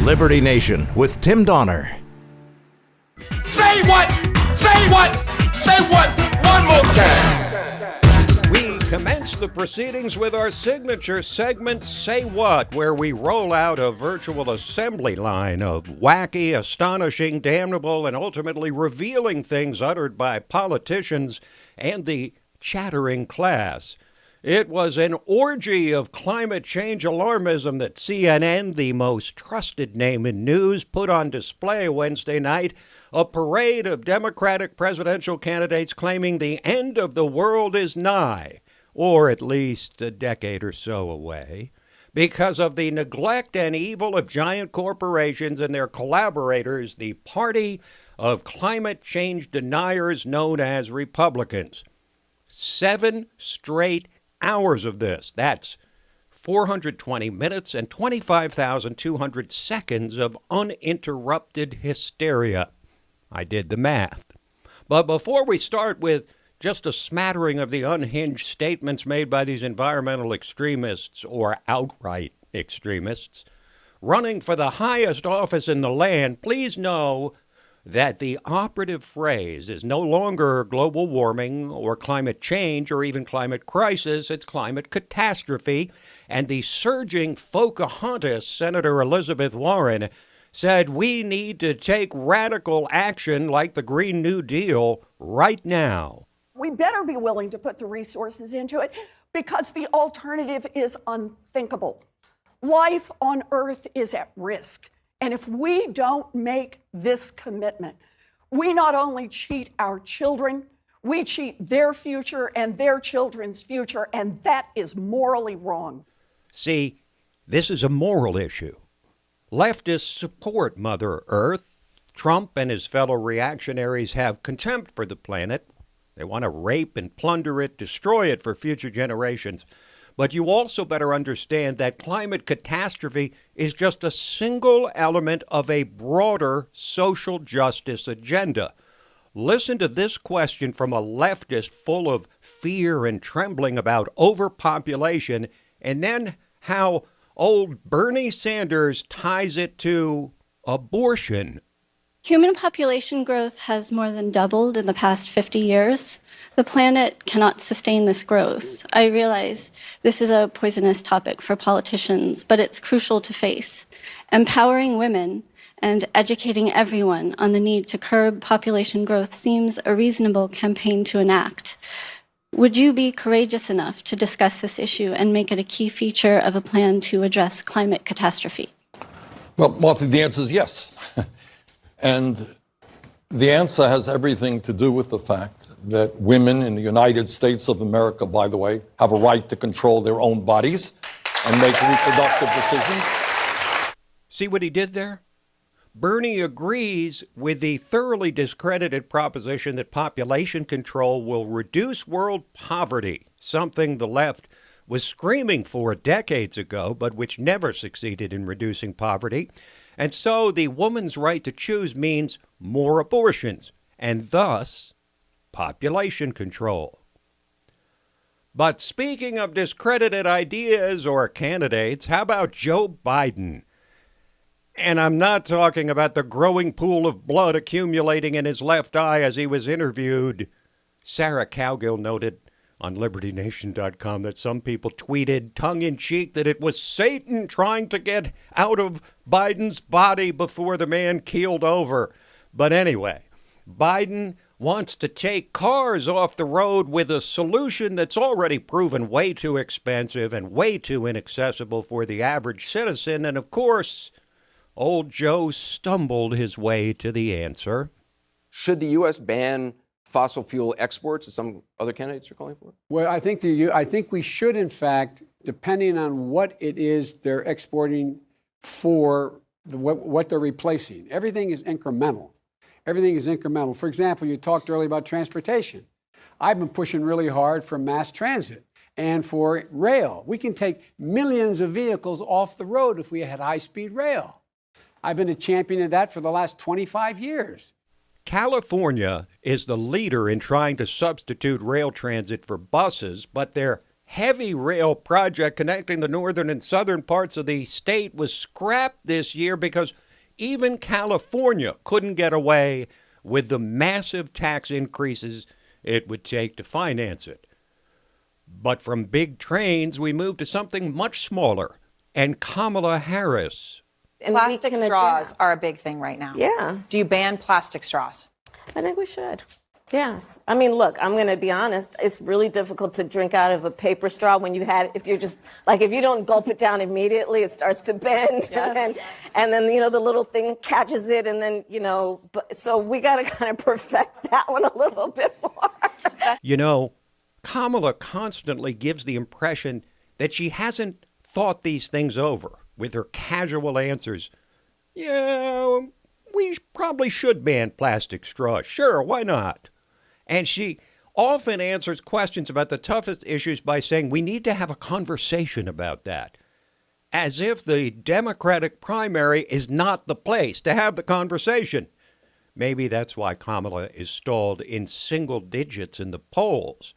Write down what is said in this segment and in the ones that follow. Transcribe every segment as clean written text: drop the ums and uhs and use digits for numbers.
Liberty Nation with Tim Donner. Say what? Say what? Say what? One more time. We commence the proceedings with our signature segment, Say What, where we roll out a virtual assembly line of wacky, astonishing, damnable, and ultimately revealing things uttered by politicians and the chattering class. It was an orgy of climate change alarmism that CNN, the most trusted name in news, put on display Wednesday night. A parade of Democratic presidential candidates claiming the end of the world is nigh, or at least a decade or so away, because of the neglect and evil of giant corporations and their collaborators, the party of climate change deniers known as Republicans. 7 straight hours of this. That's 420 minutes and 25,200 seconds of uninterrupted hysteria. I did the math. But before we start with just a smattering of the unhinged statements made by these environmental extremists or outright extremists running for the highest office in the land, please know that the operative phrase is no longer global warming or climate change or even climate crisis. It's climate catastrophe. And the surging Pocahontas, Senator Elizabeth Warren, said we need to take radical action like the Green New Deal right now. We better be willing to put the resources into it because the alternative is unthinkable. Life on Earth is at risk. And if we don't make this commitment, we not only cheat our children, we cheat their future and their children's future, and that is morally wrong. See, this is a moral issue. Leftists support Mother Earth. Trump and his fellow reactionaries have contempt for the planet. They want to rape and plunder it, destroy it for future generations. But you also better understand that climate catastrophe is just a single element of a broader social justice agenda. Listen to this question from a leftist full of fear and trembling about overpopulation, and then how old Bernie Sanders ties it to abortion. Human population growth has more than doubled in the past 50 years. The planet cannot sustain this growth. I realize this is a poisonous topic for politicians, but it's crucial to face. Empowering women and educating everyone on the need to curb population growth seems a reasonable campaign to enact. Would you be courageous enough to discuss this issue and make it a key feature of a plan to address climate catastrophe? Well, Martha, the answer is yes. And the answer has everything to do with the fact that women in the United States of America, by the way, have a right to control their own bodies and make reproductive decisions. See what he did there? Bernie agrees with the thoroughly discredited proposition that population control will reduce world poverty, something the left was screaming for decades ago, but which never succeeded in reducing poverty. And so the woman's right to choose means more abortions, and thus population control. But speaking of discredited ideas or candidates, how about Joe Biden? And I'm not talking about the growing pool of blood accumulating in his left eye as he was interviewed. Sarah Cowgill noted on LibertyNation.com that some people tweeted tongue-in-cheek that it was Satan trying to get out of Biden's body before the man keeled over. But anyway, Biden wants to take cars off the road with a solution that's already proven way too expensive and way too inaccessible for the average citizen. And of course, old Joe stumbled his way to the answer. Should the U.S. ban fossil fuel exports, as some other candidates are calling for? Well, I think we should, in fact, depending on what it is they're exporting for, what they're replacing. Everything is incremental. Everything is incremental. For example, you talked earlier about transportation. I've been pushing really hard for mass transit and for rail. We can take millions of vehicles off the road if we had high-speed rail. I've been a champion of that for the last 25 years. California is the leader in trying to substitute rail transit for buses, but they're heavy rail project connecting the northern and southern parts of the state was scrapped this year because even California couldn't get away with the massive tax increases it would take to finance it. But from big trains, we moved to something much smaller, and Kamala Harris. And plastic straws are a big thing right now. Yeah. Do you ban plastic straws? I think we should. Yes. I mean, look, I'm going to be honest. It's really difficult to drink out of a paper straw when if you don't gulp it down immediately, it starts to bend. Yes. And then, the little thing catches it. And then, so we got to kind of perfect that one a little bit more. Kamala constantly gives the impression that she hasn't thought these things over with her casual answers. Yeah, we probably should ban plastic straws. Sure, why not? And she often answers questions about the toughest issues by saying we need to have a conversation about that, as if the Democratic primary is not the place to have the conversation. Maybe that's why Kamala is stalled in single digits in the polls.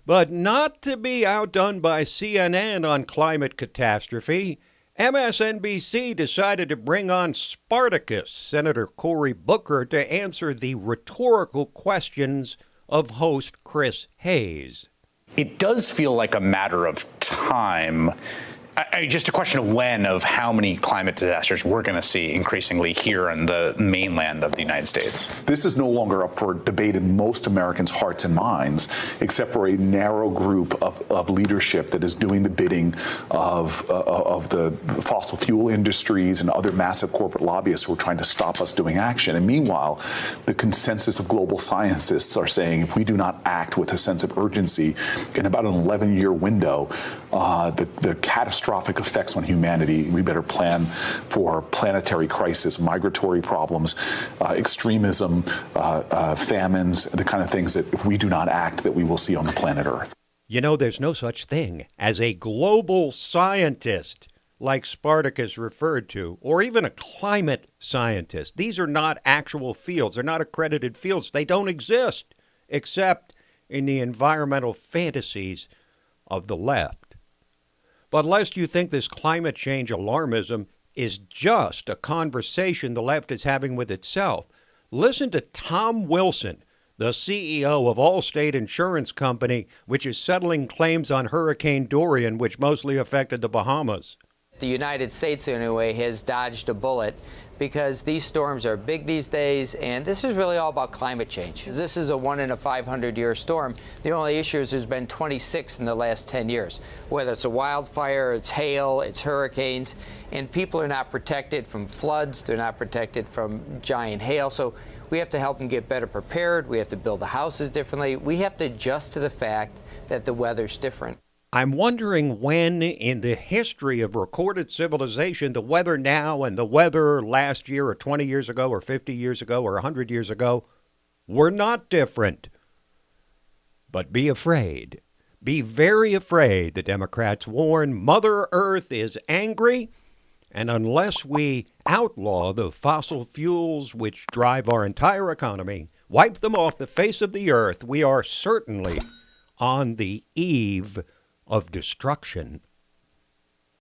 But not to be outdone by CNN on climate catastrophe, MSNBC decided to bring on Spartacus, Senator Cory Booker, to answer the rhetorical questions of host Chris Hayes. It does feel like a matter of time. Just a question of when, of how many climate disasters we're going to see increasingly here in the mainland of the United States. This is no longer up for debate in most Americans' hearts and minds, except for a narrow group of leadership that is doing the bidding of the fossil fuel industries and other massive corporate lobbyists who are trying to stop us doing action. And meanwhile, the consensus of global scientists are saying if we do not act with a sense of urgency in about an 11-year window, the catastrophic effects on humanity, we better plan for planetary crisis, migratory problems, extremism, famines, the kind of things that if we do not act that we will see on the planet Earth. There's no such thing as a global scientist like Spartacus referred to, or even a climate scientist. These are not actual fields. They're not accredited fields. They don't exist except in the environmental fantasies of the left. But lest you think this climate change alarmism is just a conversation the left is having with itself, listen to Tom Wilson, the CEO of Allstate Insurance Company, which is settling claims on Hurricane Dorian, which mostly affected the Bahamas. The United States, anyway, has dodged a bullet because these storms are big these days, and this is really all about climate change. This is a 1 in a 500-year storm. The only issue is there's been 26 in the last 10 years. Whether it's a wildfire, it's hail, it's hurricanes, and people are not protected from floods. They're not protected from giant hail. So we have to help them get better prepared. We have to build the houses differently. We have to adjust to the fact that the weather's different. I'm wondering when in the history of recorded civilization the weather now and the weather last year or 20 years ago or 50 years ago or 100 years ago were not different. But be afraid. Be very afraid, the Democrats warn. Mother Earth is angry, and unless we outlaw the fossil fuels which drive our entire economy, wipe them off the face of the earth, we are certainly on the eve of destruction.